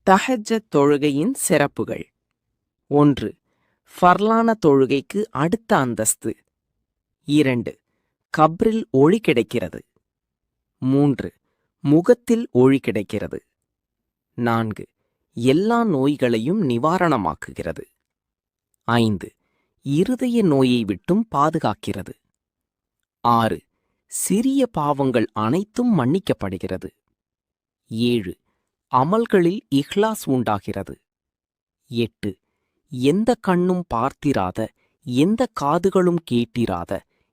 தஹஜ்ஜத் தொழுகையின் சிறப்புகள். 1. ஃபர்லான தொழுகைக்கு அடுத்த அந்தஸ்து. 2. கப்ரில் ஒளி கிடைக்கிறது. 3. முகத்தில் ஒளி கிடைக்கிறது. 4. எல்லா நோய்களையும் நிவாரணமாக்குகிறது. 5. இருதய நோயை விட்டும் பாதுகாக்கிறது. 6. சிறிய பாவங்கள் அனைத்தும் மன்னிக்கப்படுகிறது. 7. அமல்களில் இஹ்லாஸ் உண்டாகிறது. 8. எந்த கண்ணும் பார்த்திராத, எந்த காதுகளும் கேட்டிராத,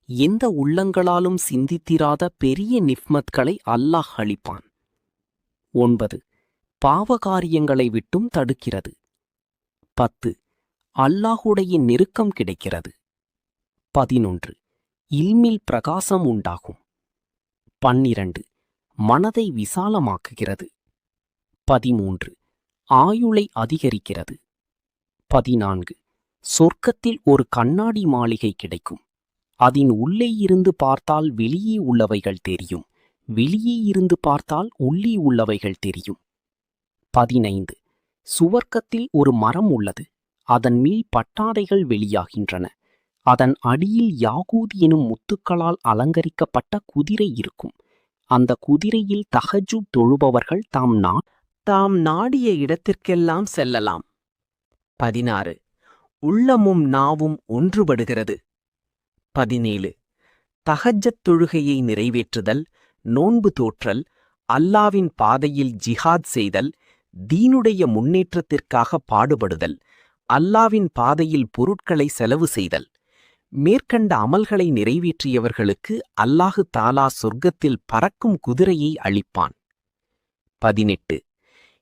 எந்த உள்ளங்களாலும் சிந்தித்திராத பெரிய நிஃப்மத்களை அல்லாஹ் அளிப்பான். 9. பாவகாரியங்களை விட்டும் தடுக்கிறது. 10. அல்லாஹுடைய நெருக்கம் கிடைக்கிறது. 11. இல்மில் பிரகாசம் உண்டாகும். 12. மனதை விசாலமாக்குகிறது. 13. ஆயுளை அதிகரிக்கிறது. 14. சொர்க்கத்தில் ஒரு கண்ணாடி மாளிகை கிடைக்கும். அதன் உள்ளே இருந்து பார்த்தால் வெளியே உள்ளவைகள் தெரியும், வெளியே இருந்து பார்த்தால் உள்ளே உள்ளவைகள் தெரியும். 15. சுவர்க்கத்தில் ஒரு மரம் உள்ளது. அதன் மேல் பட்டாடைகள் வெளியாகின்றன. அதன் அடியில் யாகூத் எனும் முத்துக்களால் அலங்கரிக்கப்பட்ட குதிரை இருக்கும். அந்த குதிரையில் தஹஜ்ஜுத் தொழுபவர்கள் தாம் நாடிய இடத்திற்கெல்லாம் செல்லலாம். 16. உள்ளமும் நாவும் ஒன்றுபடுகிறது. 17. தஹஜ்ஜத் தொழுகையை நிறைவேற்றுதல், நோன்பு தோற்றல், அல்லாவின் பாதையில் ஜிஹாத் செய்தல், தீனுடைய முன்னேற்றத்திற்காக பாடுபடுதல், அல்லாவின் பாதையில் பொருட்களை செலவு செய்தல். மேற்கண்ட அமல்களை நிறைவேற்றியவர்களுக்கு அல்லாஹு தாலா சொர்க்கத்தில் பறக்கும் குதிரையை அளிப்பான். 18.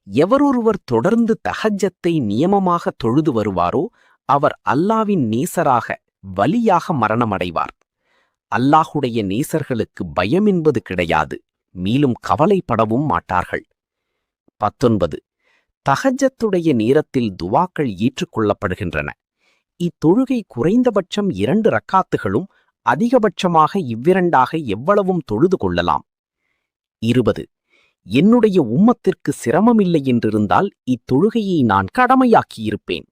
எவரொருவர் தொடர்ந்து தஹஜ்ஜத்தை நியமமாக தொழுது வருவாரோ அவர் அல்லாவின் நேசராக, வலியாக மரணமடைவார். அல்லாஹுடைய நேசர்களுக்கு பயம் என்பது கிடையாது, மேலும் கவலைப்படவும் மாட்டார்கள். 19. தஹஜ்ஜத்துடைய நேரத்தில் துவாக்கள் ஏற்றுக்கொள்ளப்படுகின்றன. இத்தொழுகை குறைந்தபட்சம் 2 ரக்காத்துகளும் அதிகபட்சமாக இவ்விரண்டாக எவ்வளவும் தொழுது கொள்ளலாம். 20. என்னுடைய உம்மத்திற்கு சிரமமில்லை என்றிருந்தால் இத்தொழுகையை நான் கடமையாக்கியிருப்பேன்.